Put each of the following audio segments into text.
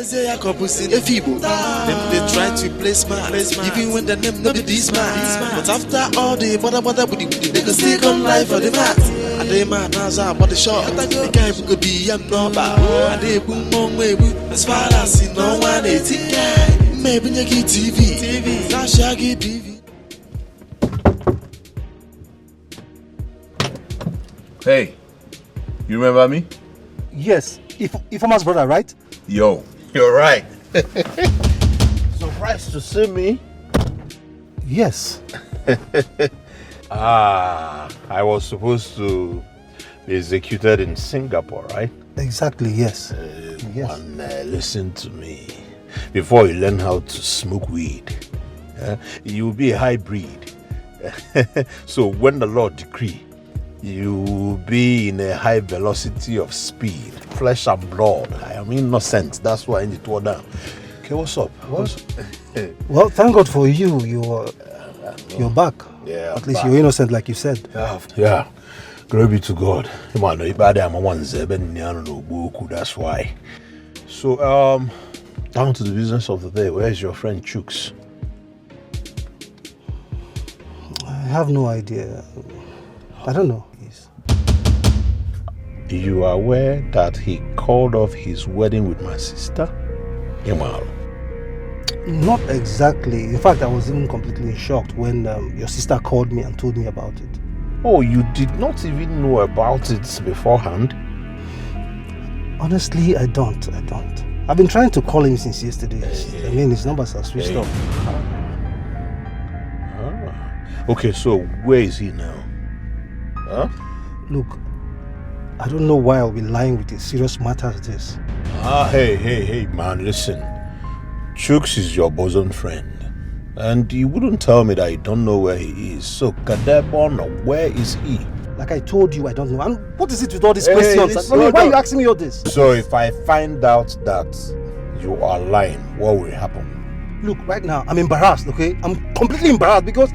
They try to play smart, even when the name not be smart. But after all the bother, they can still come live for the mat. And they man as I bought the shot. The guy could be a number. And they boom on way as far as you know one they think. Maybe you get TV. That's shaggy TV. Hey, you remember me? Yes, Philmond's brother, right? Yo, you're right. Surprised to see me? Yes. I was supposed to be executed in Singapore, right? Exactly, yes. Yes. And listen to me. Before you learn how to smoke weed, you'll be a hybrid. So when the Lord decree, you'll be in a high velocity of speed, flesh and blood. I am innocent. That's why I need to order. Okay, what's up? Well, thank God for you. You're back. Yeah. At least you're innocent, like you said. Yeah. Glory be to God. That's why. So, down to the business of the day. Where's your friend Chooks? I have no idea. I don't know. You are aware that he called off his wedding with my sister? Imal. Not exactly. In fact, I was even completely shocked when your sister called me and told me about it. Oh, you did not even know about it beforehand? Honestly, I don't. I've been trying to call him since yesterday. I mean, his numbers are switched off. Okay, so where is he now? Huh? Look, I don't know why I'll be lying with a serious matter as this. Hey, man, listen. Chooks is your bosom friend. And you wouldn't tell me that you don't know where he is. So, Kadebon, where is he? Like I told you, I don't know. And what is it with all these questions? Why are you asking me all this? So, if I find out that you are lying, what will happen? Look, right now, I'm embarrassed, okay? I'm completely embarrassed because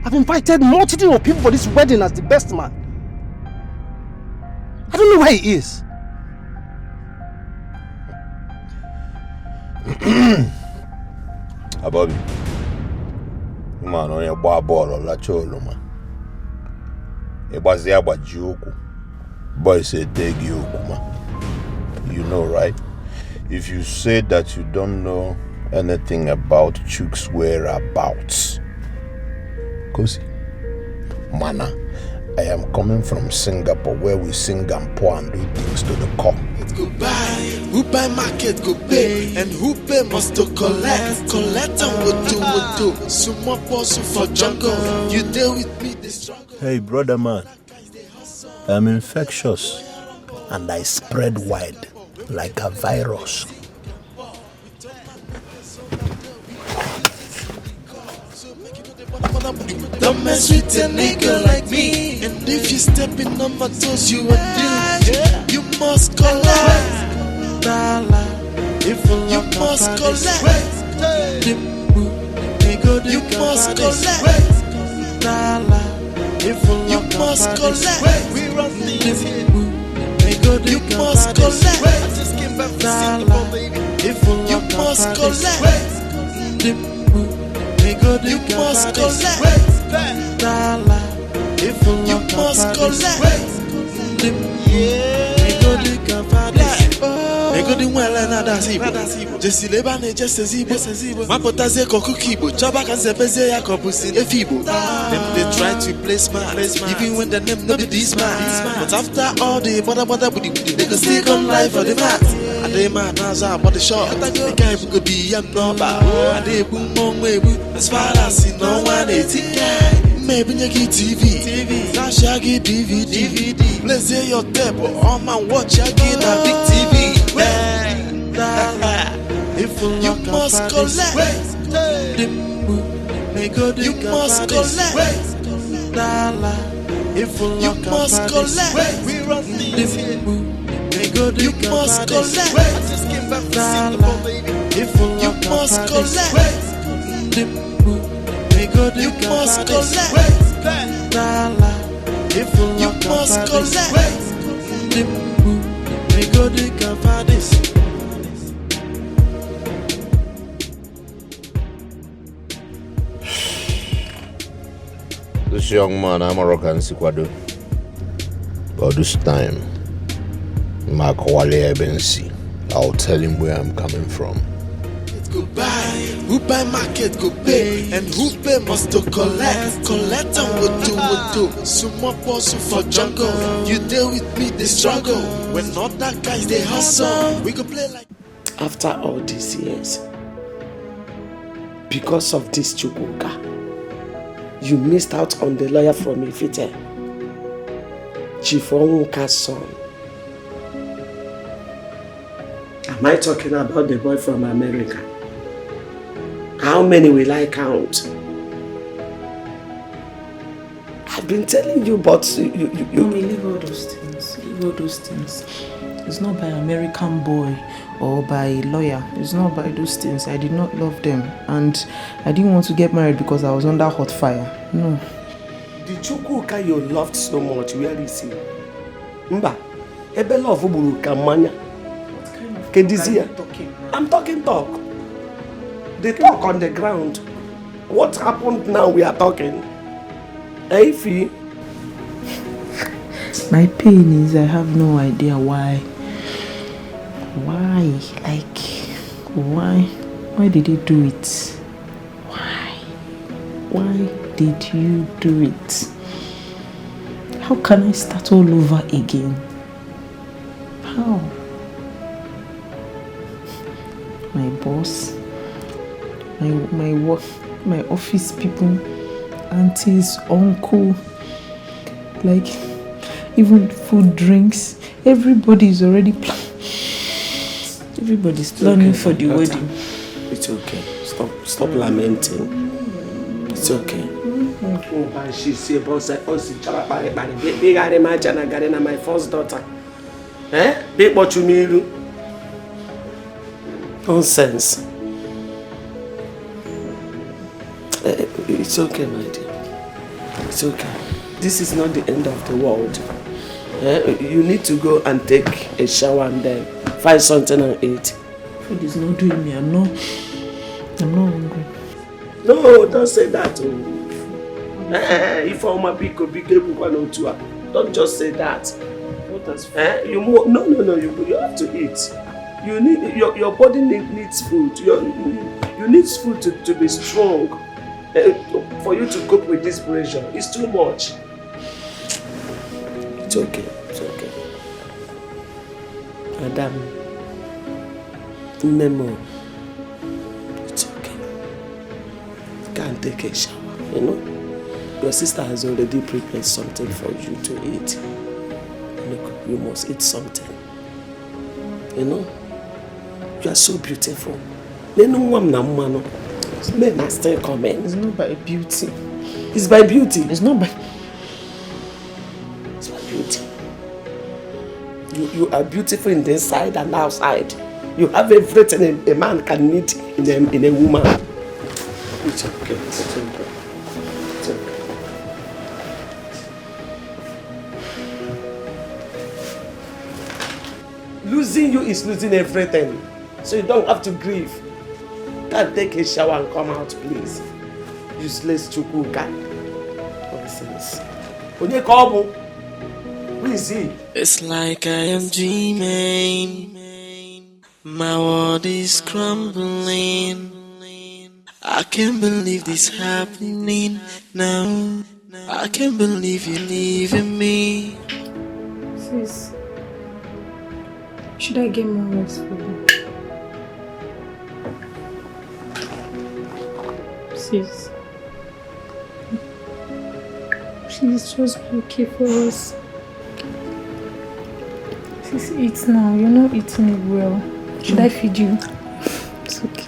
I've invited multitude of people for this wedding as the best man. I don't know where he is. Bobby, man, on your bar ball or la cholo, man. It was there about Joku. Boy said, take you, man. You know, right? If you say that you don't know anything about Chooks' whereabouts, Kosi, mana. I am coming from Singapore where we sing and pour and do things to the core. Go buy, who buy market go pay, and who pay must to collect and what do. Some more person for jungle, you deal with me the struggle. Hey brother man, I'm infectious and I spread wide like a virus. Don't mess with a nigga like me. And if you step in on my toes, you are doomed. You must collect. You must collect. You must collect. You must collect. We run things here. You must collect. I just came back from Singapore, baby. You must collect. You must collect. You must collect. Just lebane just zibo. Mapotaze kokukibo. Chaba kanzebeze ya kopusin efibo. They try to play smart, even when the name not be smart. But after all the bother, they can still come live for the mat. And they man as I bought the shot. The guy could be a number. And they boom on way as far as you know one they think. Maybe you get TV. That's shaggy DVD. Let's say your tape or man watch again a big TV. You must collect. You must collect. You must collect. We run things here. You must collect. I just came back from Singapore, baby. You must collect. You must collect. You must collect. this young man, I'm a Moroccan Sikwado. But this time, I'll tell him where I'm coming from. Go buy, who buy market go pay, and who pay must to collect. Collect and what do. Sumo pursue for jungle. You deal with me, they struggle. When other guys they hustle, we go play like. After all these years, because of this Chukwuka, you missed out on the lawyer from Ifite, Chief Onwuka's son. Am I talking about the boy from America? How many will I count? I've been telling you, but you leave all those things. Leave all those things. It's not by American boy or by lawyer. It's not by those things. I did not love them, and I didn't want to get married because I was under hot fire. No. The Chukwuka you loved so much, where is he? Mba, ebe love buru kamanya. What kind of talking? I'm talking talk. They talk on the ground. What happened now we are talking? Hey, Fee? My pain is I have no idea why. Why? Like, why? Why did he do it? Why? Why did you do it? How can I start all over again? How? My boss, my work, my office people, aunties, uncle, like even food, drinks, everybody's already everybody's planning for the wedding. It's okay. Stop lamenting. It's okay. My first daughter. Eh? Nonsense. It's okay, my dear. It's okay. This is not the end of the world. You need to go and take a shower and then find something and eat. Food is not doing me. I'm not hungry. No, don't say that. If I'm a big don't just say that. No. You have to eat. You need your body needs food. You need food to be strong. For you to cope with this pressure. It's too much. It's okay. It's okay. Madam, Nemo, it's okay. Go and take a shower, you know? Your sister has already prepared something for you to eat. Look, you must eat something. You know? You are so beautiful. Men are still coming. It's not by beauty. It's by beauty. It's not by... It's by beauty. You are beautiful in the inside and outside. You have everything a man can need in a woman. It's okay. It's okay. It's okay. Losing you is losing everything. So you don't have to grieve. Can't take a shower and come out, please. Useless Chukwuka. Nonsense. Who is he? It's like I am dreaming. My world is crumbling. I can't believe this happening now. I can't believe you're leaving me. Sis, should I get more rest for you? Sis, please just be okay for us. Sis, eat now. You're not eating it well. Should I feed you? It's okay.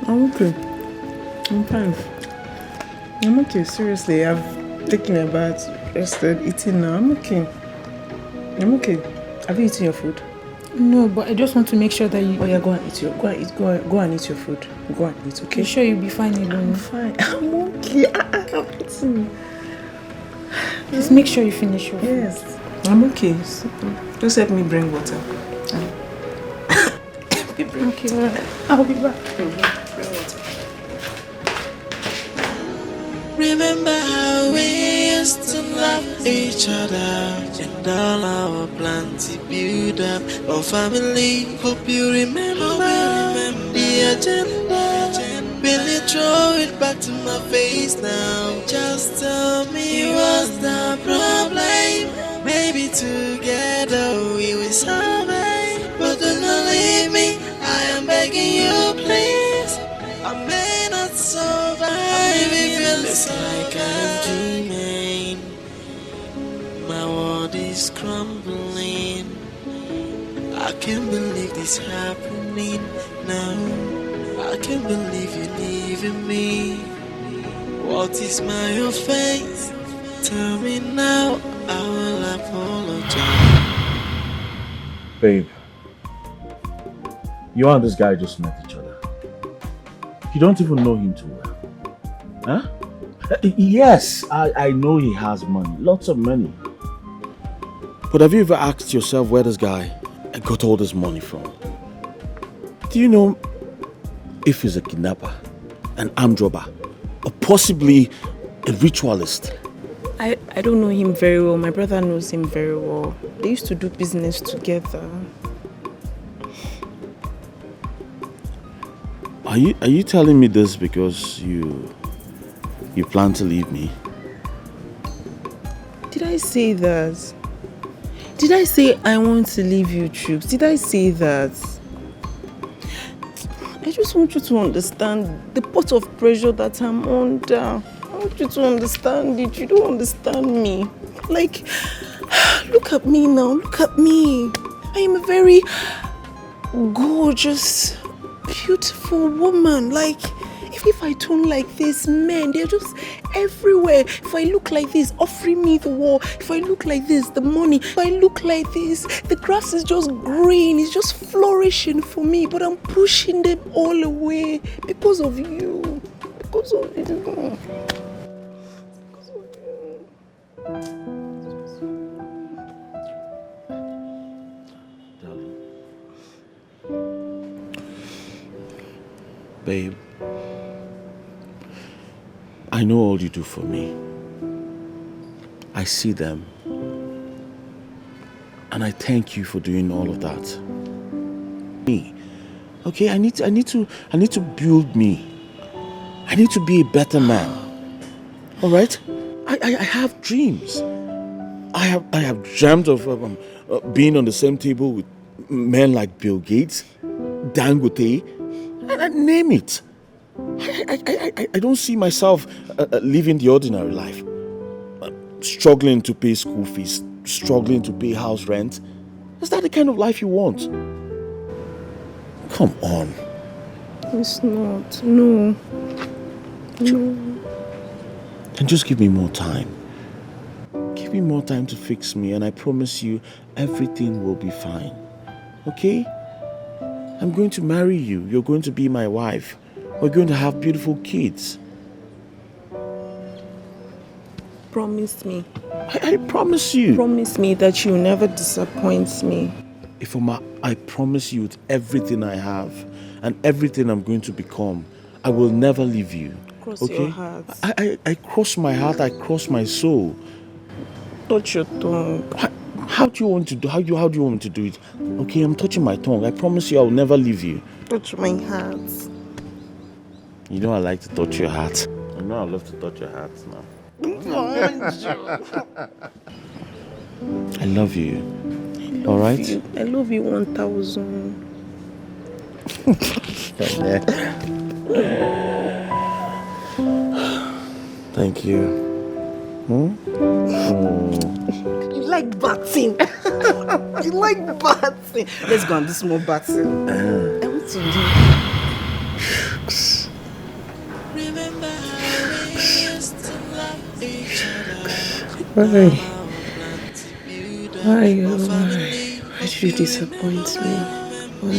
I'm okay. I'm fine. I'm okay. Seriously, I've taken a bath, rested, eating now. I'm okay. I'm okay. Have you eaten your food? No, but I just want to make sure that you... Oh yeah, go and eat your go and eat your food. Go and eat, okay? You sure you'll be fine alone? I'm fine. I'm okay. I'm eating. Just make sure you finish your food. Yes. I'm okay. Just help me bring water. Okay, I'll be back. Remember how we used to love each other and all our plans to build up our family. Hope you remember the agenda. Will you throw it back to my face now? Just tell me what's the problem. Maybe together we will solve it. But do not leave me. I am begging you, please. I may not survive if it feels like I'm dreaming. My world is crumbling. I can't believe this happening now. I can't believe you're leaving me. What is my offense? Tell me now, I will apologize. Babe, you and this guy just met each other. You don't even know him too well. Huh? Yes, I know he has money, lots of money. But have you ever asked yourself where this guy got all this money from? Do you know if he's a kidnapper, an armed robber, or possibly a ritualist? I don't know him very well. My brother knows him very well. They used to do business together. Are you telling me this because you plan to leave me? Did I say that? Did I say I want to leave you, Troops? Did I say that? I just want you to understand the pot of pressure that I'm under. I want you to understand it. You don't understand me. Like, look at me now. Look at me. I am a very gorgeous, beautiful woman. Like, if I turn like this, men, they're just everywhere. If I look like this, offering me the war. If I look like this, the money. If I look like this, the grass is just green. It's just flourishing for me. But I'm pushing them all away because of you. Because of you. Babe, I know all you do for me. I see them. And I thank you for doing all of that. Me. Okay, I need to build me. I need to be a better man. All right? I have dreams. I have dreamt of being on the same table with men like Bill Gates, Dangote, and name it. I don't see myself living the ordinary life. Struggling to pay school fees, struggling to pay house rent. Is that the kind of life you want? Come on. It's not. No. No. And just give me more time. Give me more time to fix me, and I promise you everything will be fine. Okay? I'm going to marry you. You're going to be my wife. We're going to have beautiful kids. Promise me. I promise you. Promise me that you'll never disappoint me. Ifoma, I promise you with everything I have and everything I'm going to become, I will never leave you. Cross okay? your heart. I cross my heart, I cross my soul. Touch your tongue. How do you want to do? How do you want me to do it? Okay, I'm touching my tongue. I promise you I will never leave you. Touch my heart. You know I like to touch your heart. You know I love to touch your heart now. I love you. All right? I love you 1,000. Thank you. Oh. You like batting. You like batting. Let's go and do some more batting. I want to do. Remember how we used to love each other. Why? Why did you disappoint me? Why?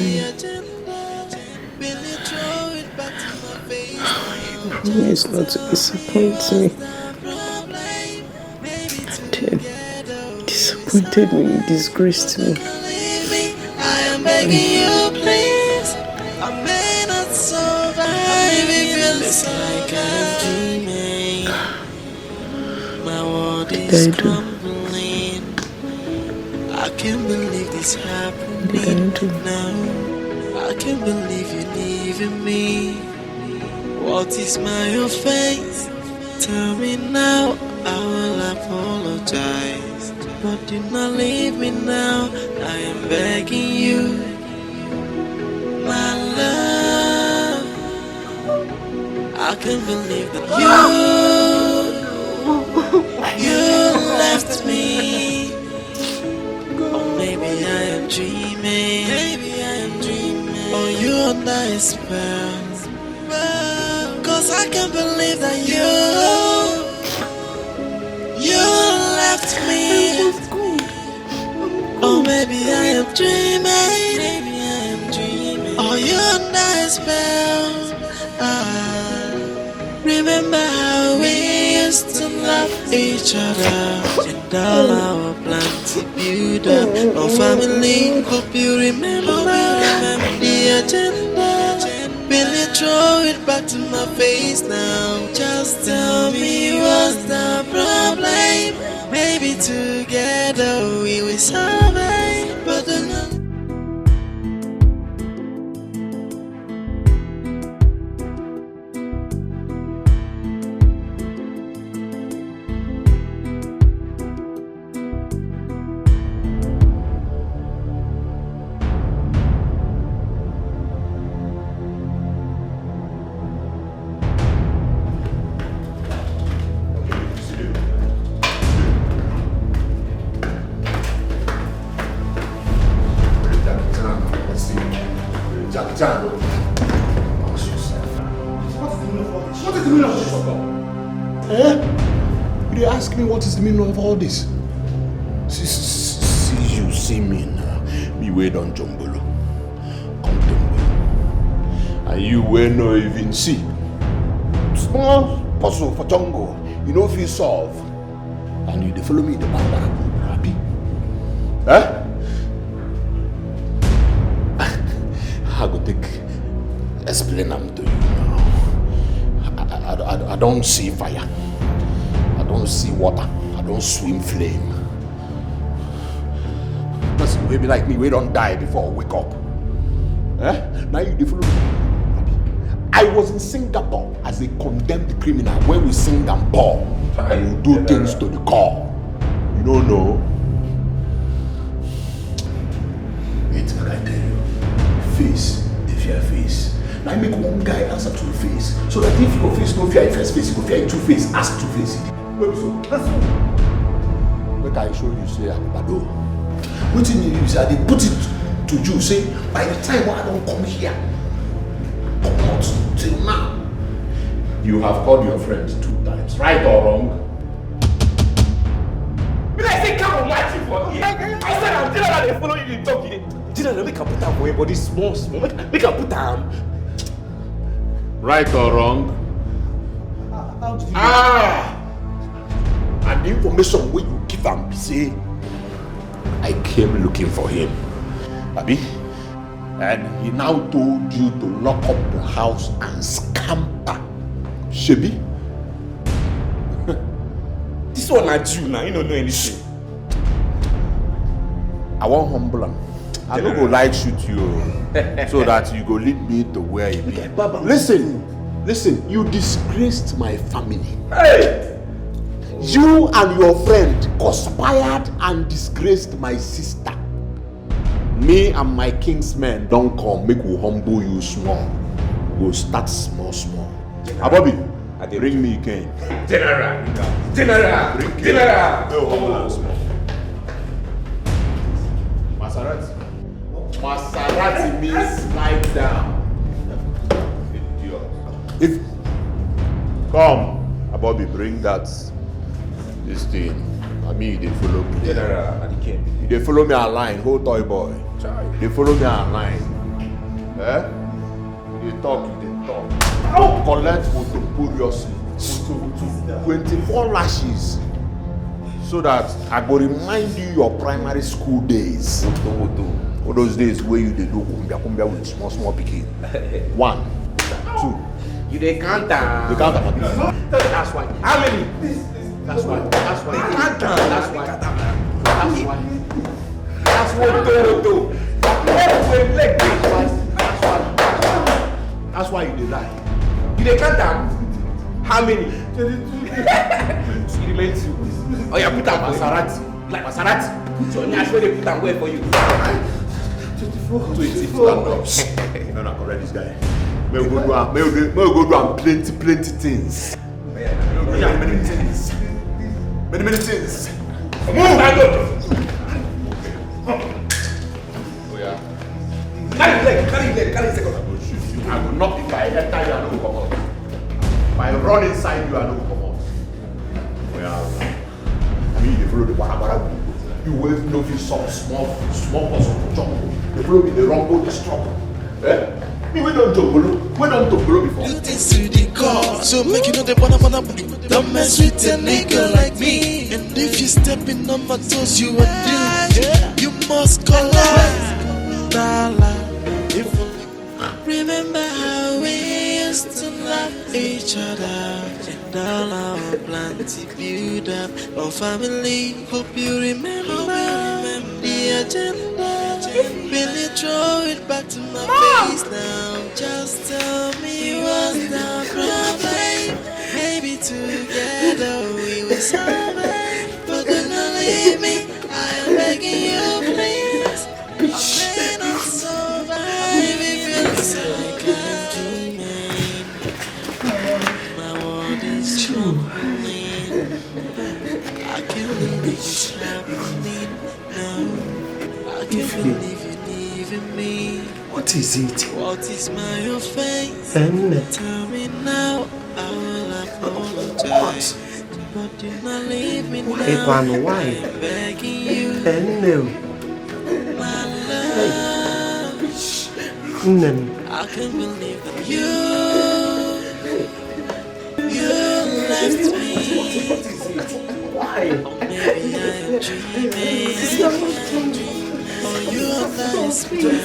You promised not to disappoint me. You disappointed me, you disgraced me. I am begging you, please. It's like I'm dreaming. My world is crumbling. I can't believe this happening now. I can't believe you're leaving me. What is my offense? Tell me now, I will apologize. But do not leave me now, I am begging you. My love, I can't believe that you left me. Or maybe I am dreaming. Or you under a spell. Cause I can't believe that you left me. Or maybe I am dreaming. Or you under a spell. Remember how we used to love each other. And all our plans to build up our family. Hope you remember the agenda. Will you throw it back to my face now? Just tell me what's the problem. Maybe together we will survive. But What is the meaning of this? You ask me what is the meaning of all this? See you see me now. Me wait on Jombolo. Come Jombolo. And you will not even see. Small puzzle for Tongo. You know if you solve. And you follow me in the back. Happy? Huh? I go explain them to you now. I don't see fire. I don't see water. I don't swim flame. Listen, baby like me, we don't die before we wake up. Now you follow me. I was in Singapore as a condemned criminal where we sing and pour and you do things to the core. You don't know. It's like I tell you. Face, if you have face. Now make one guy answer to the face. So that if your face no fear first face, you go fear two face, ask two face. Maybe so. That's all. Like I show you say Abado. What you need is they put it to you, say by the time I don't come here, come out till now. You have called your friend 2 times, right or wrong? But I say come on my chief for here. I said I'm telling her they follow you in talk. Didn't make a put down for your body small. Make a put down. Right or wrong? How did you And the information when you give him, say, I came looking for him. Abi? And he now told you to lock up the house and scamper. Shebi? This one not you now, you don't know anything. I want humble him. I don't go like shoot you so that you go lead me to where you be. Listen, you disgraced my family. Hey! You and your friend conspired and disgraced my sister. Me and my kingsmen don't come, make we humble you small. We'll start small. Abobi, bring me Ken. General! No, humble and small. Maserati means slide down. If come, Abobi, bring this thing. I mean, they follow me. General, They follow me online, whole toy boy. They follow me online. They talk. Collect photo, furiously. 24 lashes. So that I go remind you your primary school days. All those days where you do kumbia with small picking. 1, 2, You dey count am. You count am. That's why. How many? That's why. That's why. You count am. That's why. That's why. That's what do. That's why you dey lie. You dey count am. How many? 22. It remains you. Oh yeah, put am Maserati. Like Maserati. Put your nyash where they put am where for you. 24. No, correct this guy. May we go do am plenty things. Many things. Many things. Move! Oh yeah. Carry second. I will not be by enter you and no come out. If I run inside you and no come out. Well, I mean, you follow the Wahagara. You will know if you saw small person to jump. You follow me the wrong boat, the struggle. Eh? Me, we don't jump before. Do this to the core, so make you know the wanna. Don't mess with a nigga like me. And if you stepping on my toes, you are doomed. You must collide. Remember how we used to love each other, and all our plans to build up our family. Hope you remember the agenda. Really throw it back to my face now. Just tell me what's the problem. Maybe together we will solve it. But do not leave me. I am begging you, please. I may not survive if you're like I'm dreaming. My world is crumbling. I can't believe it's happening now. I can't believe you're leaving me. What is it? What is my offense? Tell me now, I will apologize. But do not leave me now. Why? I'm begging you, my love. I can't believe that you left me. Why? Or maybe I am dreaming. Or you are desperate.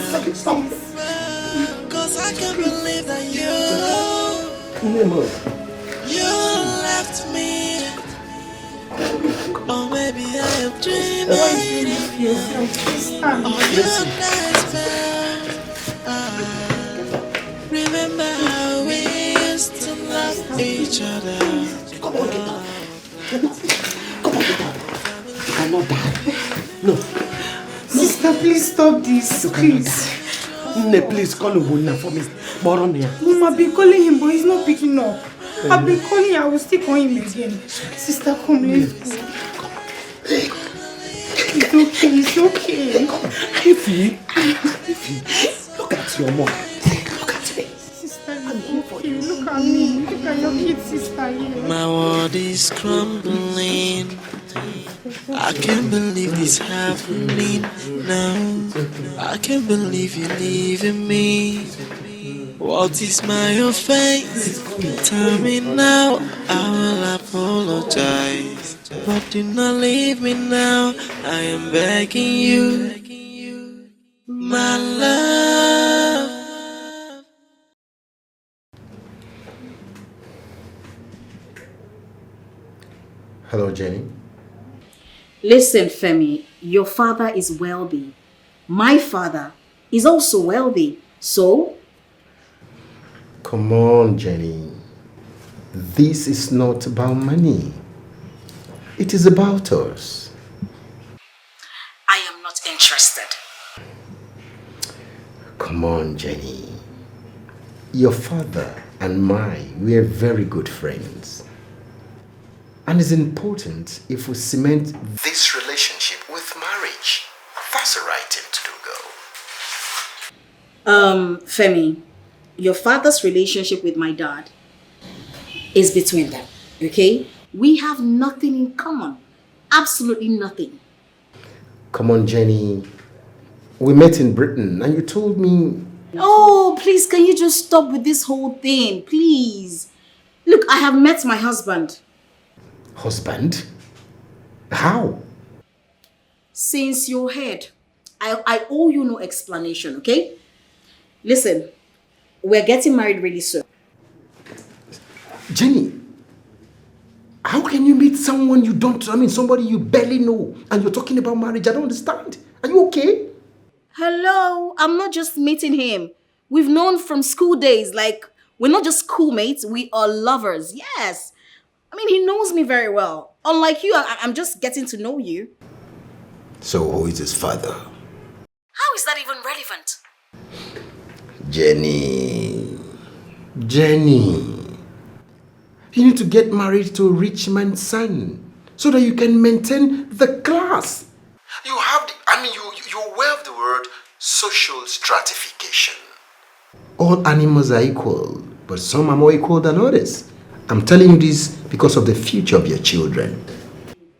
Cause I can't believe that you left me. Or maybe I am dreaming. Or you are desperate. Remember how we used to love each other. Come on, get up. I'm not bad. No. Sister, please stop this, please. Please call Ubunna for me. Boronia. Mom, I've been calling him, but he's not picking up. I've been calling him, I will still call him again. Sister, come, let's go. It's okay. Ify, look at your mom. Look at me. Sister, look at me. Look at your kid, sister here. My world is crumbling. I can't believe this happening now. I can't believe you're leaving me. What is my offense? Tell me now, I will apologize. But do not leave me now, I am begging you, my love. Hello, Jenny. Listen, Femi, your father is wealthy. My father is also wealthy. So? Come on, Jenny. This is not about money. It is about us. I am not interested. Come on, Jenny. Your father and I were very good friends. And it's important if we cement this relationship with marriage. That's the right thing to do, girl. Femi, your father's relationship with my dad is between them, okay? We have nothing in common. Absolutely nothing. Come on, Jenny. We met in Britain and you told me... Oh, please, can you just stop with this whole thing, please? Look, I have met my husband. Husband? How? Since your head. I owe you no explanation, okay? Listen, we're getting married really soon. Jenny, how can you meet someone you don't, somebody you barely know, and you're talking about marriage? I don't understand. Are you okay? Hello, I'm not just meeting him. We've known from school days. Like, we're not just schoolmates, we are lovers. Yes. I mean, he knows me very well. Unlike you, I'm just getting to know you. So who is his father? How is that even relevant? Jenny, you need to get married to a rich man's son so that you can maintain the class. You have you're aware of the word social stratification. All animals are equal, but some are more equal than others. I'm telling you this because of the future of your children.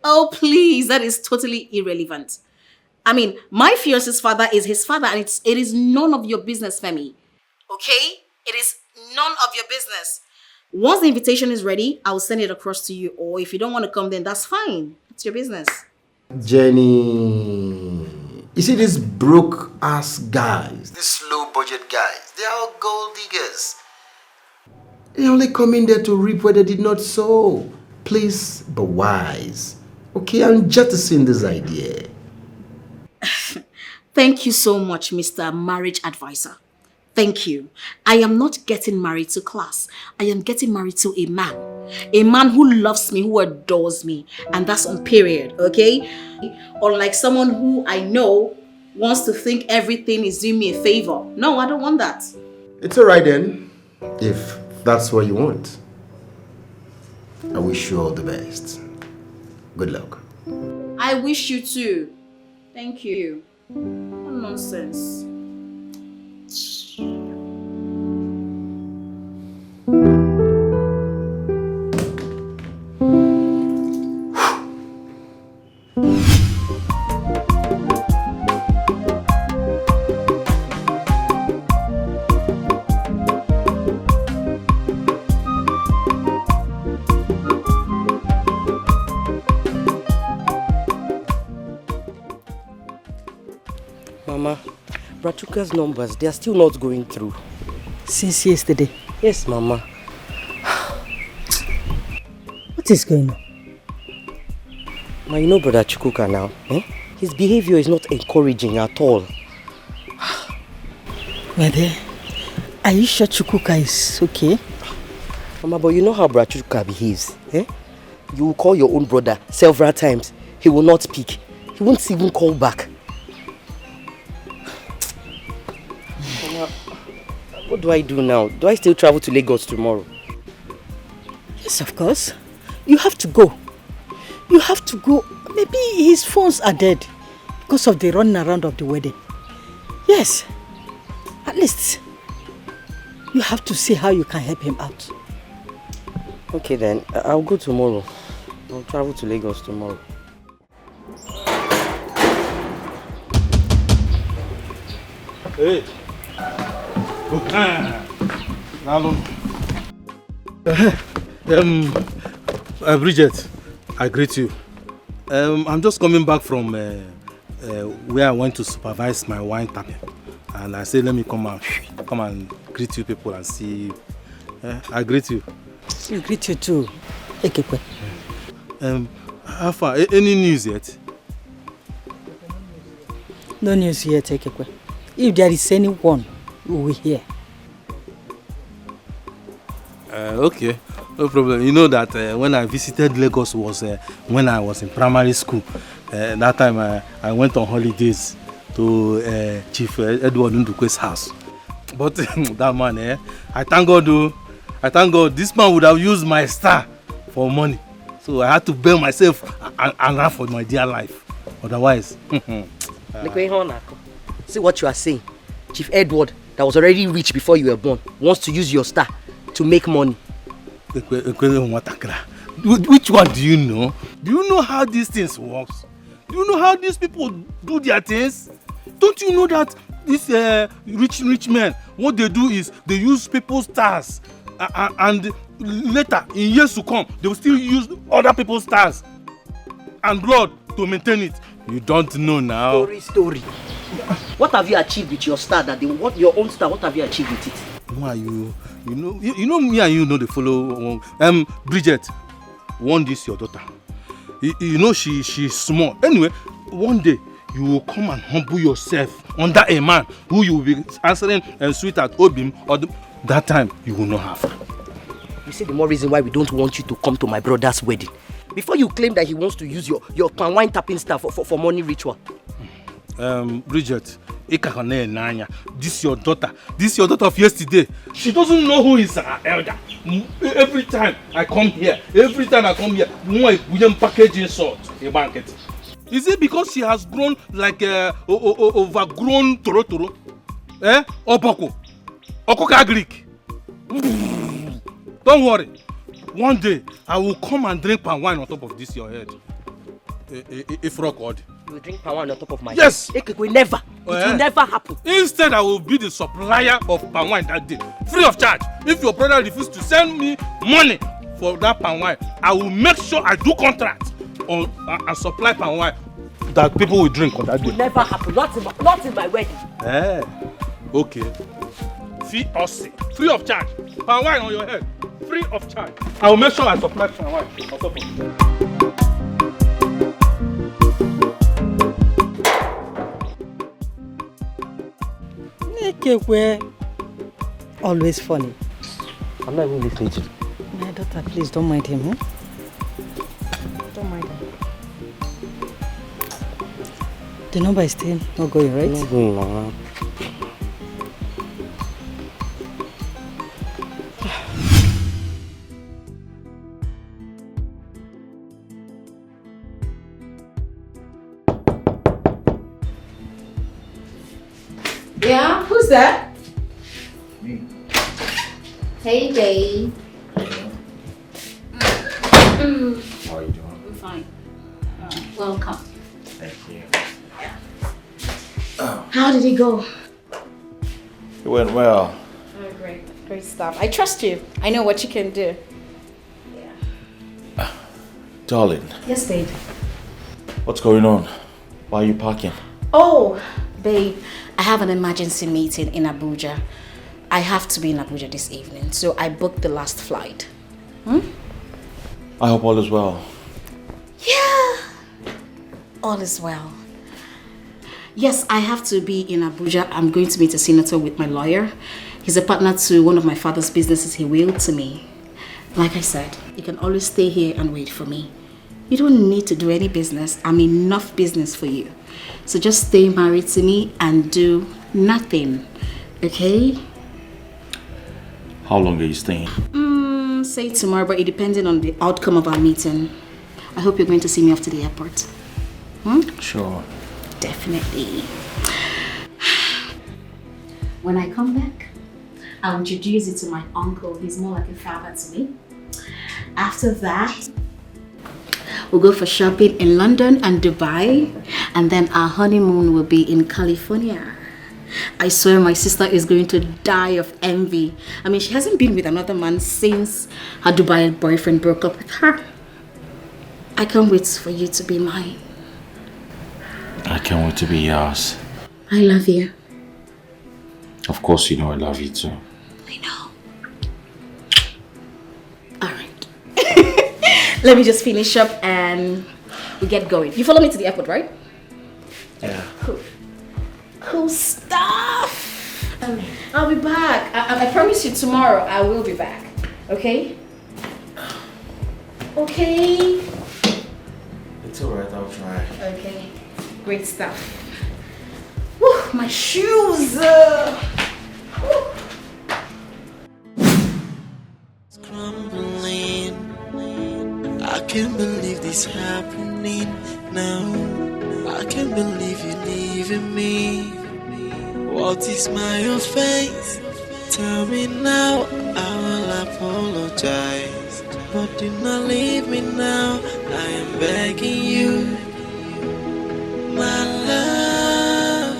Oh, please, that is totally irrelevant. I mean, my fiance's father is his father, and it is none of your business, Femi. Okay? It is none of your business. Once the invitation is ready, I'll send it across to you. Or if you don't want to come, then that's fine. It's your business. Jenny, you see these broke ass guys, these low budget guys, they are all gold diggers. They only come in there to reap where they did not sow. Please be wise. Okay, I'm jettisoning this idea. Thank you so much, Mr. Marriage Advisor. Thank you. I am not getting married to class. I am getting married to a man. A man who loves me, who adores me. And that's on period, okay? Unlike someone who I know wants to think everything is doing me a favor. No, I don't want that. It's alright then, if that's what you want. I wish you all the best. Good luck. I wish you too. Thank you. What nonsense. Mama, Brachuka's numbers, they are still not going through. Since yesterday? Yes, Mama. What is going on? Ma, you know Brother Chukwuka now, eh? His behavior is not encouraging at all. Well then, are you sure Chukwuka is okay? Mama, but you know how Brother Chukwuka behaves, eh? You will call your own brother several times. He will not speak. He won't even call back. Mama, what do I do now? Do I still travel to Lagos tomorrow? Yes, of course. You have to go. You have to go. Maybe his phones are dead because of the running around of the wedding. Yes. At least you have to see how you can help him out. Okay then, I'll go tomorrow. I'll travel to Lagos tomorrow. Hey. Bridget, I greet you. I'm just coming back from where I went to supervise my wine tapping, and I said let me come and greet you people and see. I greet you. You greet you too. Ekekwe. How far? Any news yet? No news yet, Ekekwe. If there is anyone, we will hear. Okay, no problem. You know that when I visited Lagos was when I was in primary school. That time I went on holidays to Chief Edward Ndukwe's house. But that man, I thank God though. I thank God this man would have used my star for money. So I had to bail myself and run for my dear life. Otherwise. See what you are saying. Chief Edward, that was already rich before you were born, wants to use your star to make money. Which one do you know? Do you know how these things work? Do you know how these people do their things? Don't you know that these rich men, what they do is they use people's stars and later, in years to come, they will still use other people's stars and blood to maintain it. You don't know now. Story. What have you achieved with your star that they want your own star? What have you achieved with it? Who are you? You know me and you know the follow. Bridget, one this your daughter. You know she's small. Anyway, one day you will come and humble yourself under a man who you will be answering and sweet at Obim, or that time you will not have. You see the more reason why we don't want you to come to my brother's wedding. Before you claim that he wants to use your pan wine tapping stuff for money ritual. Bridget, this your daughter of yesterday. She doesn't know who is her elder. Every time I come here, we package insult a banquet. Is it because she has grown like overgrown toro? Opoko? Okoka Greek? Don't worry. One day, I will come and drink palm wine on top of this your head. If record. You will drink palm wine on top of my head? Yes! It will never. It will never happen. Instead, I will be the supplier of palm wine that day. Free of charge. If your brother refuses to send me money for that palm wine, I will make sure I do contract on and supply palm wine that people will drink on that day. It will never happen. Not in my wedding. Okay. Fiancee. Free of charge. Palm wine on your head. Free of charge. I will make sure I supply palm wine on top of it. Always funny. I'm not even listening to you. My daughter, please don't mind him. Don't mind him. The number is still not going, right? Not going, Mama. Yeah, who's that? Me. Hey, babe. How are you doing? I'm fine. Welcome. Thank you. How did it go? It went well. Oh, great. Great stuff. I trust you. I know what you can do. Yeah. Darling. Yes, babe. What's going on? Why are you parking? Oh, babe. I have an emergency meeting in Abuja. I have to be in Abuja this evening, so I booked the last flight. I hope all is well. Yeah, all is well. Yes, I have to be in Abuja. I'm going to meet a senator with my lawyer. He's a partner to one of my father's businesses he willed to me. Like I said, you can always stay here and wait for me. You don't need to do any business. I'm enough business for you. So just stay married to me and do nothing, okay? How long are you staying? Say tomorrow, but it depends on the outcome of our meeting. I hope you're going to see me off to the airport. Sure. Definitely. When I come back, I'll introduce you to my uncle. He's more like a father to me. After that, we'll go for shopping in London and Dubai, and then our honeymoon will be in California. I swear my sister is going to die of envy. I mean, she hasn't been with another man since her Dubai boyfriend broke up with her. I can't wait for you to be mine. I can't wait to be yours. I love you. Of course you know I love you too. I know. Alright. Let me just finish up and we get going. You follow me to the airport, right? Yeah. Cool. Cool stuff. I'll be back. I promise you tomorrow I will be back. Okay? Okay? It's alright, I'll try. Okay. Great stuff. Woo, my shoes. Crumbling. I can't believe this happening now. I can't believe you leaving me. What is my offense? Tell me now, I will apologize. But do not leave me now, I am begging you. My love,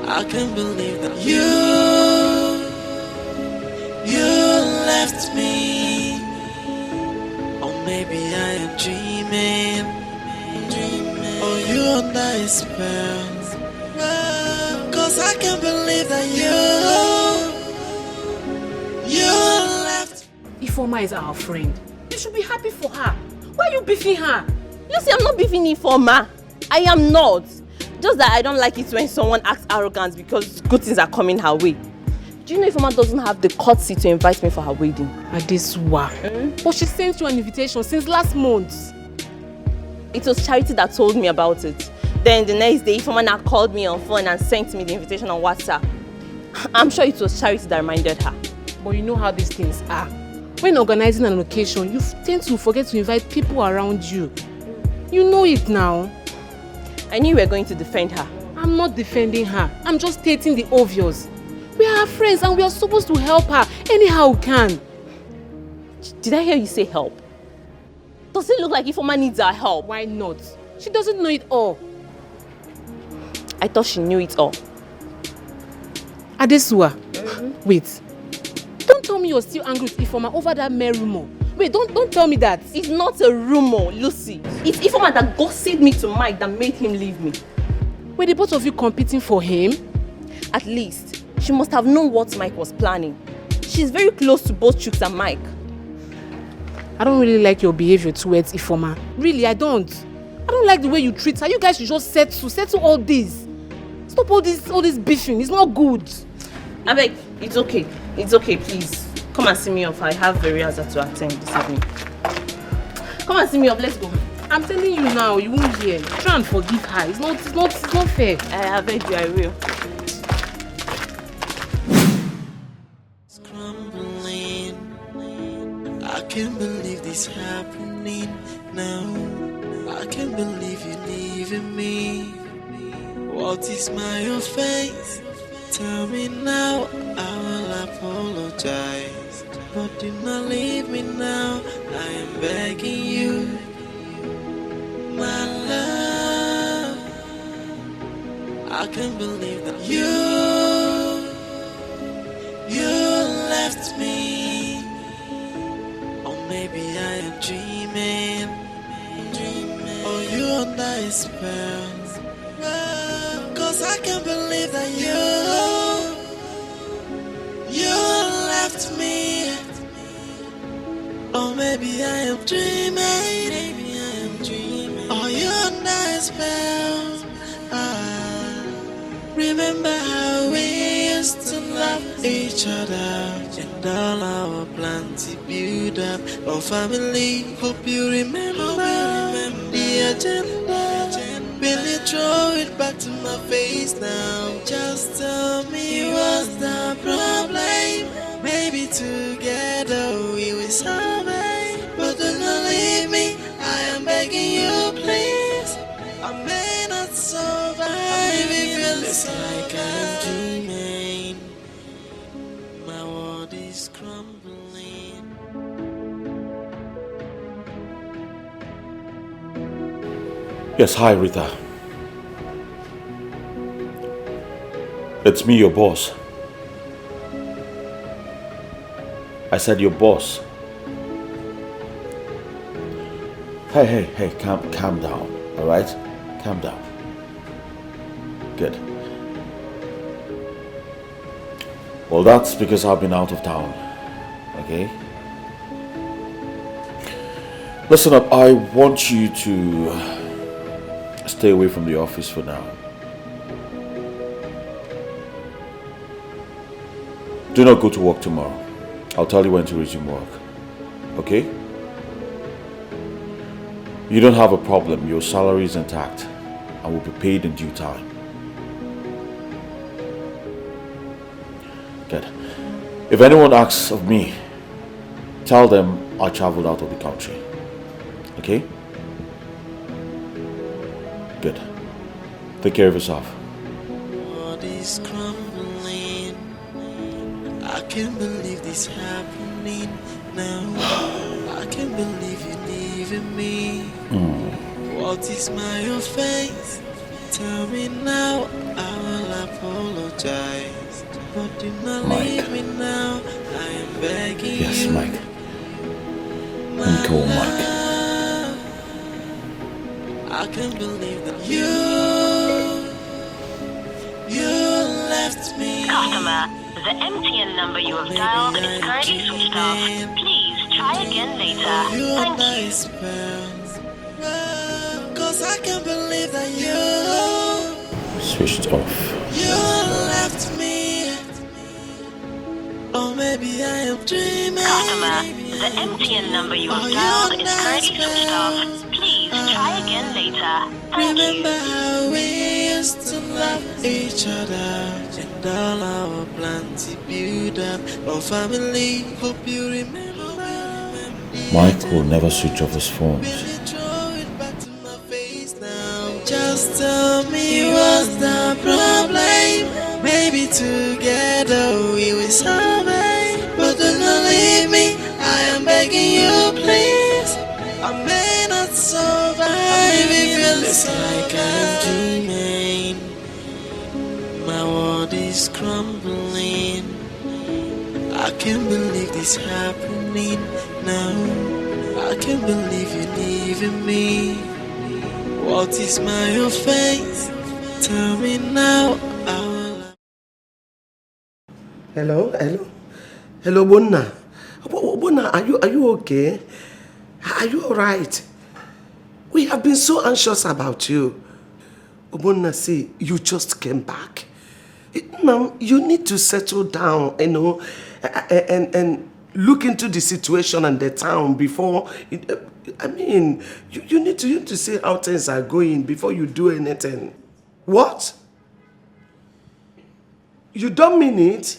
I can't believe that you left me. Or maybe I am dreaming. Or you under a spell. Cause I can't believe that Ifeoma is our friend. You should be happy for her. Why are you beefing her? Lucy, I'm not beefing Ifeoma. I am not. Just that I don't like it when someone acts arrogant because good things are coming her way. Do you know Ifeoma doesn't have the courtesy to invite me for her wedding? Adesua. But she sent you an invitation since last month. It was Charity that told me about it. Then the next day, Ifeoma now called me on phone and sent me the invitation on WhatsApp. I'm sure it was Charity that reminded her. But you know how these things are. When organizing an occasion, you tend to forget to invite people around you. You know it now. I knew you were going to defend her. I'm not defending her. I'm just stating the obvious. We are her friends and we are supposed to help her anyhow we can. Did I hear you say help? Does it look like Ifeoma needs our help? Why not? She doesn't know it all. I thought she knew it all. Adesua, wait. Don't tell me you're still angry with Ifeoma over that mere rumor. Wait, don't tell me that. It's not a rumor, Lucy. It's Ifeoma that gossiped me to Mike that made him leave me. Were the both of you competing for him? At least, she must have known what Mike was planning. She's very close to both Chooks and Mike. I don't really like your behavior towards Ifeoma. Really, I don't. I don't like the way you treat her. You guys should just settle all this. Stop all this beefing. It's not good. I beg, it's okay. It's okay, please. Come and see me off. I have a rehearsal to attend this evening. Come and see me off. Let's go. I'm telling you now, you won't hear. Try and forgive her. It's not fair. I beg you, I will. It's crumbling. I can't believe this happening now. I can't believe you leaving me. What is my offense? Tell me now, I will apologize. But do not leave me now, I am begging you. My love, I can't believe that you left me. Or maybe I am dreaming. Or you under a spell. Cause I can't believe that you left me. Or maybe I am dreaming. Or you under a spell. Remember how we used to love each other, and all our plans to build up our family. Hope you remember the agenda. Will you throw it back to my face now? Just tell me what's the problem. Maybe together we will solve it. But do not leave me, I am begging you please. I may not survive if it looks like I'm dreaming. My world is crumbling. Yes, hi Rita. It's me, your boss. I said your boss. Hey, calm down, all right? Calm down. Good. Well, that's because I've been out of town, okay? Listen up, I want you to stay away from the office for now. Do not go to work tomorrow. I'll tell you when to resume work. Okay? You don't have a problem. Your salary is intact and will be paid in due time. Good. If anyone asks of me, tell them I traveled out of the country. Okay? Good. Take care of yourself. What is crumbling? I can't believe this happening now. I can't believe you leaving me. What is my offense? Tell me now, I will apologize. But do not leave me now, I am begging you. Yes, Mike. Let me call Mike. I can't believe that you left me. Customer, the MTN number you have dialed is currently switched off. Please try again later. You're Thank nice, you. Cause I can't believe that you Switched off. left me. Or maybe I am dreaming. Customer, the MTN number you have dialed is currently switched off. Please try again later. Thank Remember you. how we used to love each other and all our plans to build up our family. Hope you remember. Michael never switched off his phones. Just tell me what's the problem. Maybe together we will solve it. But do not leave me. I am begging you, please. I may not survive if it looks like I'm dreaming. My world is crumbling. I can't believe this happening now. I can't believe you're leaving me. What is my offense? Tell me now. Hello, Bonna. Bonna, are you okay? Are you alright? We have been so anxious about you. Bonna, see, you just came back. Now, you need to settle down, and look into the situation and the town before. You need to see how things are going before you do anything. What? You don't mean it?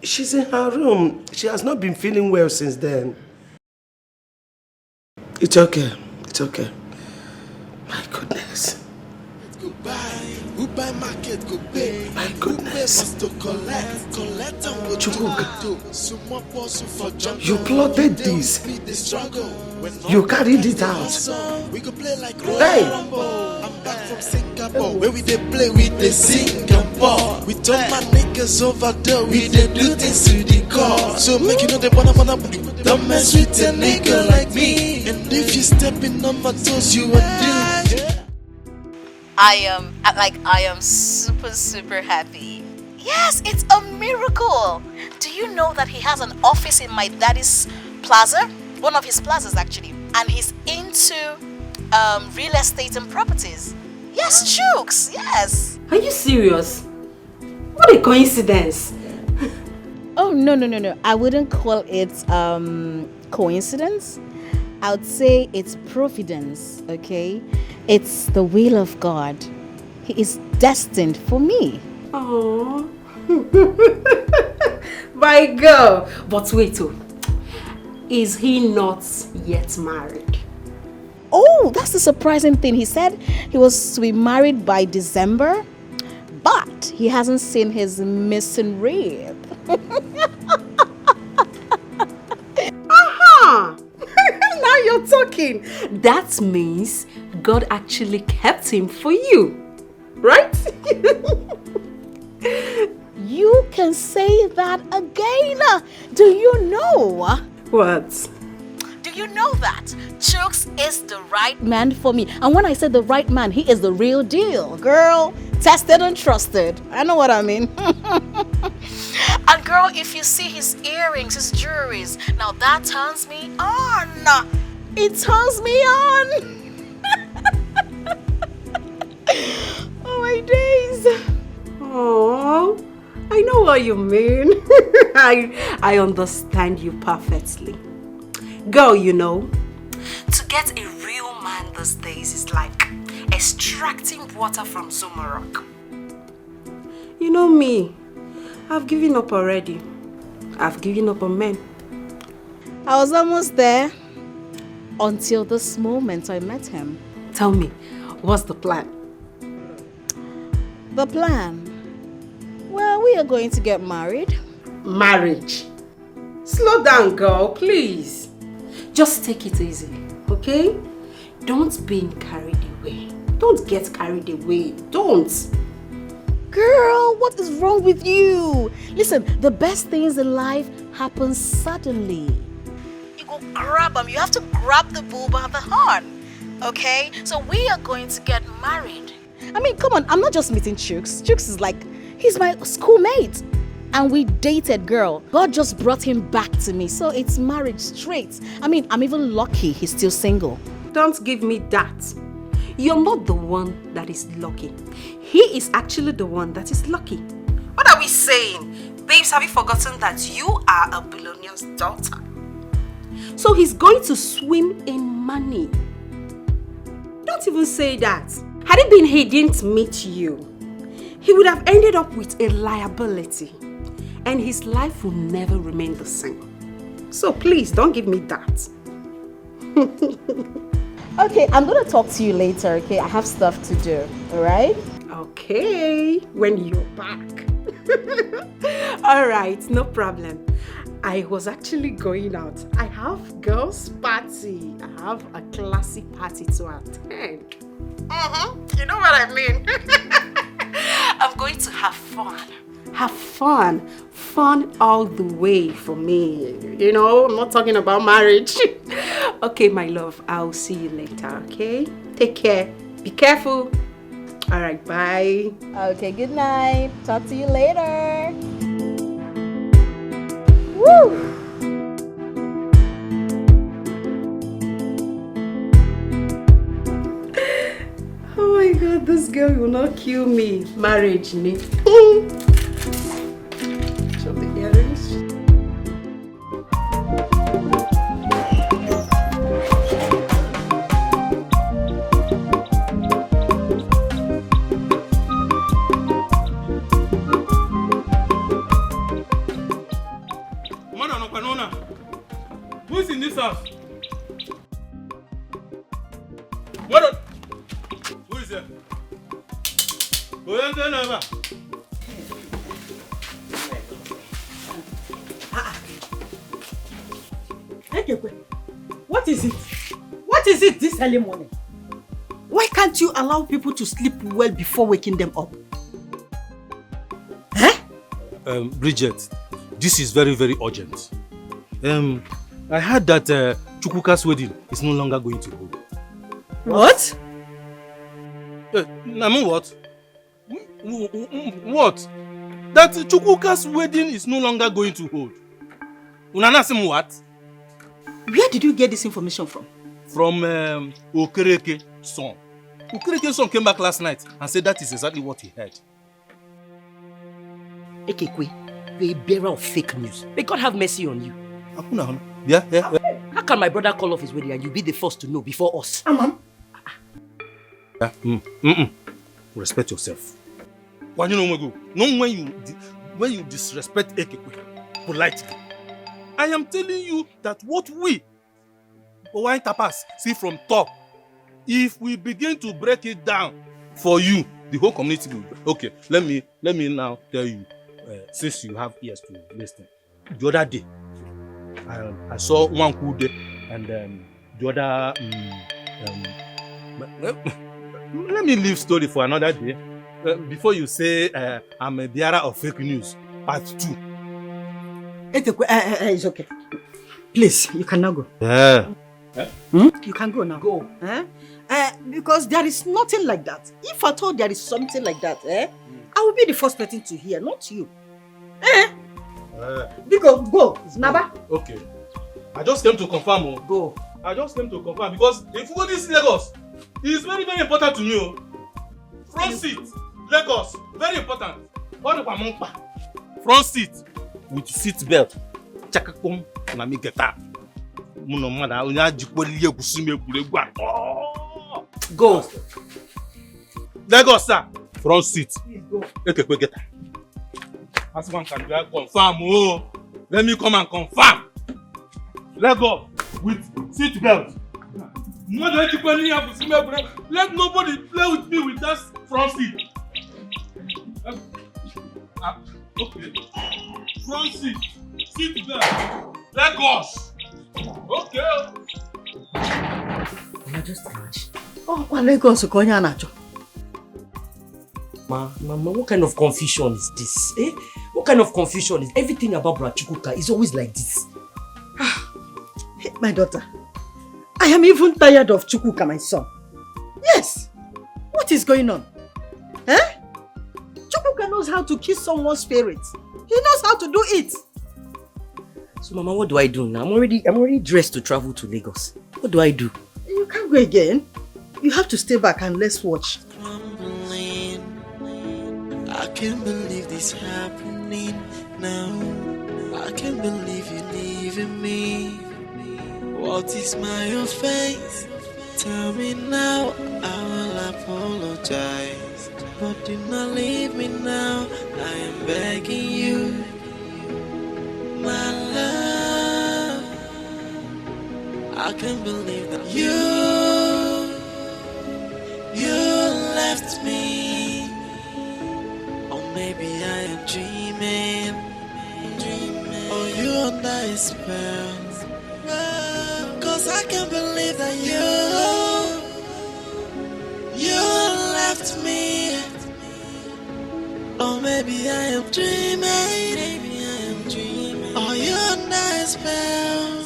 She's in her room. She has not been feeling well since then. It's okay. It's okay. My goodness. Goodbye market, go pay. My goodness. You plotted this. You carried it out. Hey! I'm back from Singapore, where we dey play with the Singapore. We told my niggas over there, we dey do things to the core. So make you know the wanna don't mess with a nigga like me. And if you stepping on my toes, you are doomed. I am super happy. Yes, it's a miracle. Do you know that he has an office in my daddy's plaza? One of his plazas actually. And he's into real estate and properties. Yes, Chooks, yes. Are you serious? What a coincidence. Oh, no. I wouldn't call it coincidence. I would say it's providence, okay? It's the will of God. He is destined for me. Oh, my girl. But wait, is he not yet married? Oh, that's the surprising thing. He said he was to be married by December, but he hasn't seen his missing rib. Aha! Now you're talking. That means God actually kept him for you, right? You can say that again. Do you know? What? Do you know that Chooks is the right man for me? And when I say the right man, he is the real deal. Girl, tested and trusted. I know what I mean. And girl, if you see his earrings, his jewelries, now that turns me on. It turns me on. Oh my days. Oh, I know what you mean. I understand you perfectly. Girl, you know, to get a real man these days is like extracting water from Zuma rock. You know me, I've given up already. I've given up on men. I was almost there until this moment I met him. Tell me, what's the plan? The plan? Well, we are going to get married. Marriage? Slow down, girl, please. Just take it easy, okay? Don't be carried away. Don't get carried away. Don't. Girl, what is wrong with you? Listen, the best things in life happen suddenly. You go grab them. You have to grab the bull by the horn. Okay? So we are going to get married. I mean, come on. I'm not just meeting Chooks. Chooks is like, he's my schoolmate. And we dated, girl. God just brought him back to me. So it's marriage straight. I mean, I'm even lucky he's still single. Don't give me that. You're not the one that is lucky. He is actually the one that is lucky. What are we saying? Babes, have you forgotten that you are a billionaire's daughter? So he's going to swim in money. Don't even say that. Had it been he didn't meet you, he would have ended up with a liability. And his life will never remain the same. So please, don't give me that. Okay, I'm going to talk to you later, okay? I have stuff to do, alright? Okay, when you're back. Alright, no problem. I was actually going out. I have girls' party. I have a classy party to attend. You know what I mean? I'm going to have fun. Have fun. Fun all the way for me. You know, I'm not talking about marriage. Okay, my love, I'll see you later, okay? Take care. Be careful. All right, bye. Okay, good night. Talk to you later. Woo! Oh my God, this girl will not kill me. Marriage, me. Show the earrings. Who's in this house? Who is there? What is it? What is it this early morning? Why can't you allow people to sleep well before waking them up? Bridget, this is very, very urgent. I heard that Chukwuka's wedding is no longer going to hold. What? What? What? That Chukwuka's wedding is no longer going to hold. Unanasim what? Where did you get this information from? From Okereke's son. Okereke's son came back last night and said that is exactly what he heard. Ekekwe, you're a bearer of fake news. May God have mercy on you. Yeah. How can my brother call off his wedding and you be the first to know before us? Respect yourself. When you disrespect Ekekwe politely, I am telling you that what we Hawaiian tapas see from top, if we begin to break it down for you, the whole community will. Okay, let me now tell you, since you have ears to listen. The other day, I saw one cool day, and the other. Let me leave story for another day. Before you say I'm a bearer of fake news, part 2. It's okay. Please, you can now go. Yeah. You can go now. Go. Because there is nothing like that. If at all there is something like that, I will be the first person to hear, not you. Because go, Naba. Okay. I just came to confirm. Go. I just came to confirm because if you go this Lagos, it is very, very important to me. Front seat, Lagos, very important. Front seat with seat belt. Chakakum, na me get up. Go. Lagos, sir. Front seat. Please go. Okay, get up. As one can confirm. Oh, let me come and confirm. Lagos with seat belt. Let nobody play with me with that front seat. Okay. Front seat. Seat belt. Lagos. Okay. Just imagine. Oh, Lagos, Mama, what kind of confusion is this? What kind of confusion is everything about Brachukuka is always like this? My daughter, I am even tired of Chukwuka, my son. Yes. What is going on? Chukwuka knows how to kiss someone's spirit. He knows how to do it. So Mama, what do I do now? I'm already dressed to travel to Lagos. What do I do? You can't go again. You have to stay back and let's watch. I can't believe this happening now. I can't believe you leaving me. What is my offense? Tell me now, I will apologize. But do not leave me now, I am begging you. My love, I can't believe that you left me. Or maybe I am dreaming. Or you under a spell. Cause I can't believe that you left me. Or maybe I am dreaming. Or you under a spell.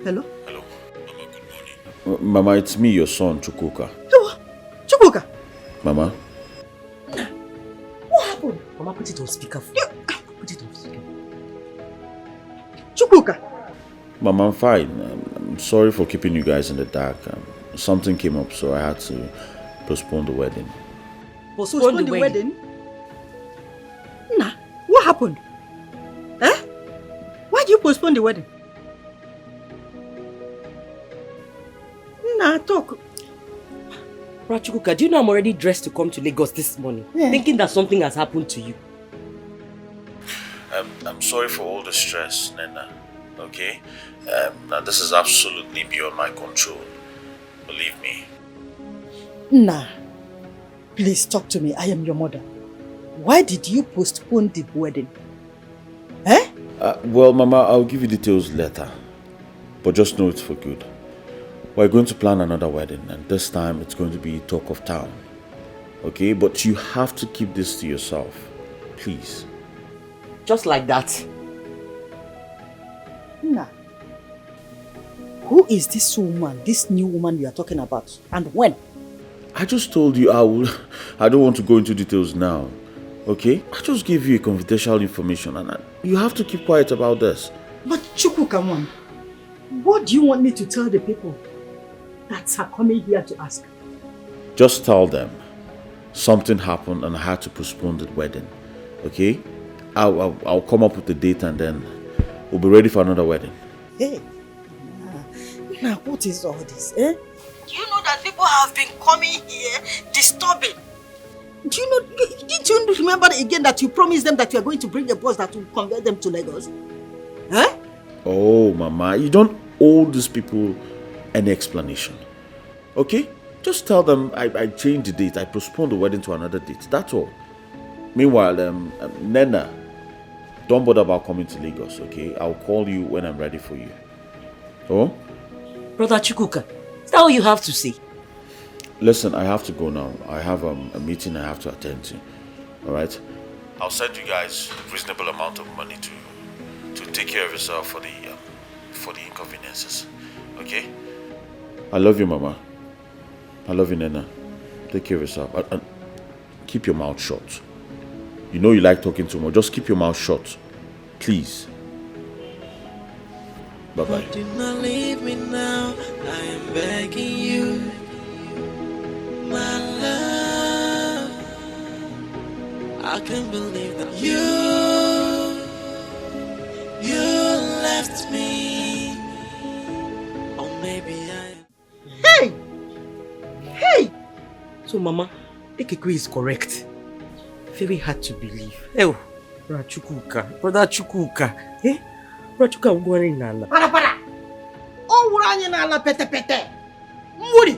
Hello? Hello. Mama, good morning. Mama, it's me, your son, Chukwuka. Chukwuka? Mama? What happened? Mama, put it on speaker. Put it on speaker. Chukwuka? Mama, I'm fine. I'm sorry for keeping you guys in the dark. Something came up, so I had to postpone the wedding. Postpone the wedding? Nah, what happened? Why did you postpone the wedding? Nah, talk. Rachukuka, do you know I'm already dressed to come to Lagos this morning? Yeah. Thinking that something has happened to you. I'm sorry for all the stress, Nena. Okay? Now this is absolutely beyond my control. Believe me. Nah. Please talk to me. I am your mother. Why did you postpone the wedding? Well, Mama, I'll give you details later. But just know it's for good. We're going to plan another wedding, and this time it's going to be talk of town. Okay? But you have to keep this to yourself. Please. Just like that? Nah. Who is this woman, this new woman you are talking about? And when? I just told you I don't want to go into details now. Okay? I just gave you a confidential information, and you have to keep quiet about this. But Chukwuka, come on. What do you want me to tell the people that are coming here to ask? Just tell them something happened and I had to postpone the wedding. Okay? I'll come up with the date and then we'll be ready for another wedding. Hey, now what is all this? Do you know that people have been coming here disturbing? Did you remember again that you promised them that you are going to bring a bus that will convert them to Lagos? Oh, Mama, you don't owe these people any explanation. Okay? Just tell them I changed the date. I postponed the wedding to another date. That's all. Meanwhile, Nena, don't bother about coming to Lagos, okay? I'll call you when I'm ready for you. Oh? Brother Chukwuka, is that all you have to say? Listen, I have to go now. I have a meeting I have to attend to. Alright? I'll send you guys a reasonable amount of money to take care of yourself for the inconveniences. Okay? I love you, Mama. I love you, Nena. Take care of yourself. And keep your mouth shut. You know you like talking too much. Just keep your mouth shut. Please. Bye-bye. Do not leave me now. I am begging you. My love. I can't believe that you left me. Or maybe Hey! Hey! So, Mama, Ekekwe is correct. Very hard to believe. Oh, Brother Chukwuka. Brother Chukwuka will go in Nala. Para! Oh, we're on Nala pete. Muri!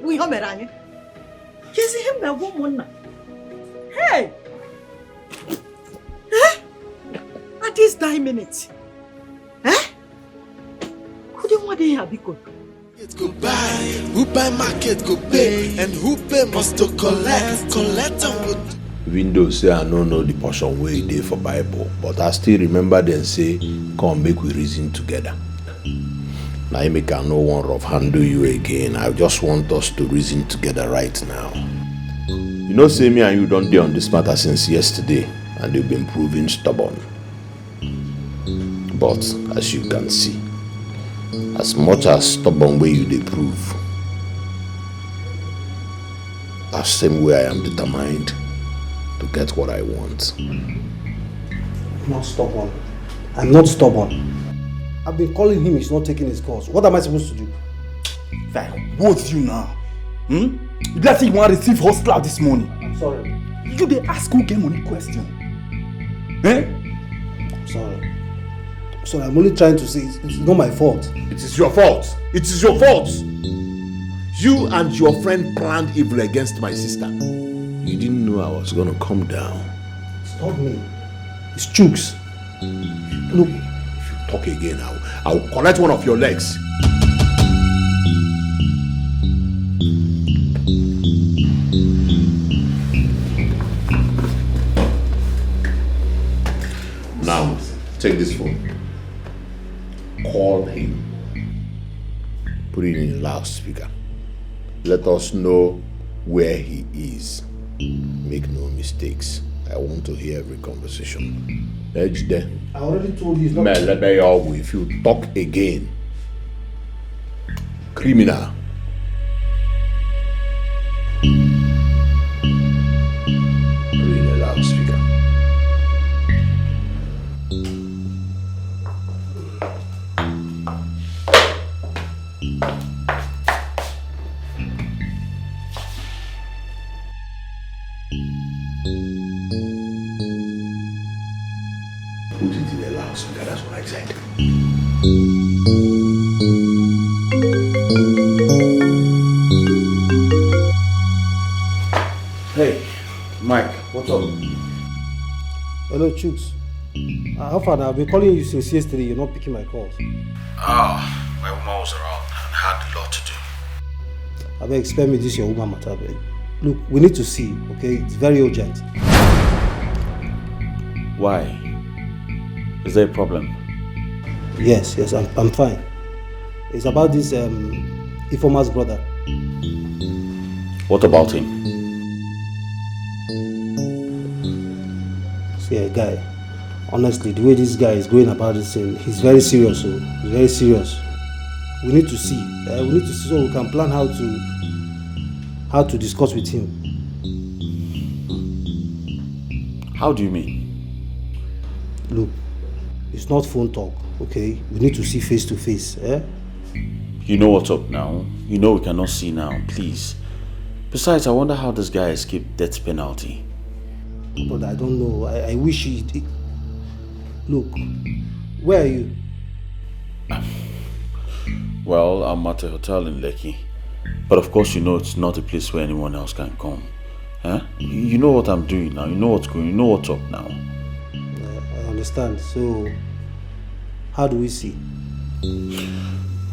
We home rang. Kiss him a woman. Hey! At this 9 minutes. Couldn't what they have become? go buy, who buy market go pay, and who pay must to collect and good. Windows say I don't know the portion where it is for Bible, but I still remember them say, come make we reason together. Naimika no one rough handle you again. I just want us to reason together right now. You know, say me and you don't deal on this matter since yesterday, and you've been proving stubborn. But as you can see, as much as stubborn way you dey prove, that same way I am determined to get what I want. I'm not stubborn. I'm not stubborn. I've been calling him, he's not taking his calls. What am I supposed to do? What's you now? You just say you want to receive hostler this morning. I'm sorry. You dey ask who get money question. I'm sorry. So I'm only trying to say it's not my fault. It is your fault. It is your fault. You and your friend planned evil against my sister. You didn't know I was gonna come down. It's not me. It's Chooks. Look. If you talk again, I'll collect one of your legs. Now, take this phone. Call him. Put it in loudspeaker. Let us know where he is. Make no mistakes. I want to hear every conversation. Edge there. I already told you it's not... If you talk again, criminal. Put it in a loudspeaker. Put it in a loudspeaker, that's what I said. Hey, Mike, what's up? Hello, Chooks. How far now? I've been calling you since yesterday. You're not picking my calls. Oh, my woman was around and had a lot to do. I beg, spare me this your woman matter, babe. Look, we need to see, okay? It's very urgent. Why? Is there a problem? Yes, I'm fine. It's about this Ifoma's brother. What about him? See, guy, honestly, the way this guy is going about this thing, he's very serious. So he's very serious. We need to see. We need to see so we can plan how to discuss with him. How do you mean? Look, it's not phone talk, okay? We need to see face to face, eh? You know what's up now. You know we cannot see now, please. Besides, I wonder how this guy escaped death penalty. But I don't know. I wish he... Look, where are you? Well, I'm at a hotel in Lekki. But of course, you know it's not a place where anyone else can come. Huh? You know what I'm doing now. You know what's going on. You know what's up now. I understand. So, how do we see?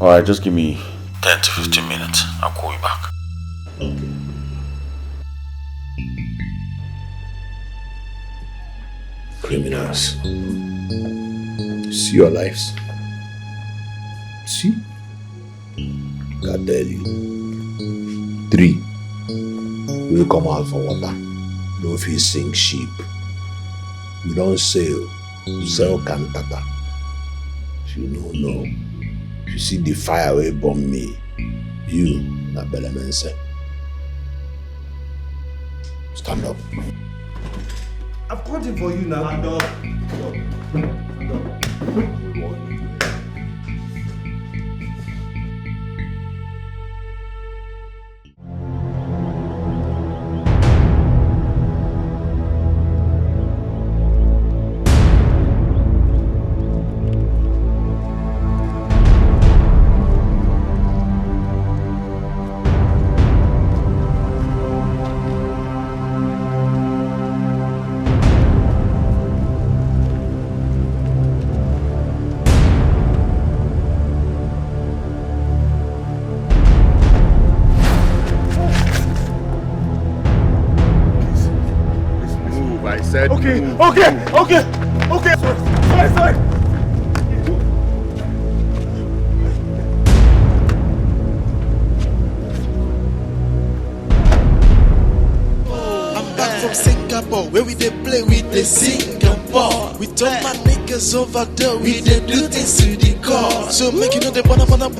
Alright, just give me 10 to 15 minutes. I'll call you back. Okay. Criminals. See your lives. See? God tell you. 3. We will come out for water. No fish sink sheep. We don't sell cantata. If you don't know, if you see the fire wey burn me, you na belemense. Stand up. I've called him for you now. Stand up. Okay. Sorry. from Singapore, where we dey play, we dey sing and ball. We turn my niggas over there, we dey do things to the core. So make you know the banana.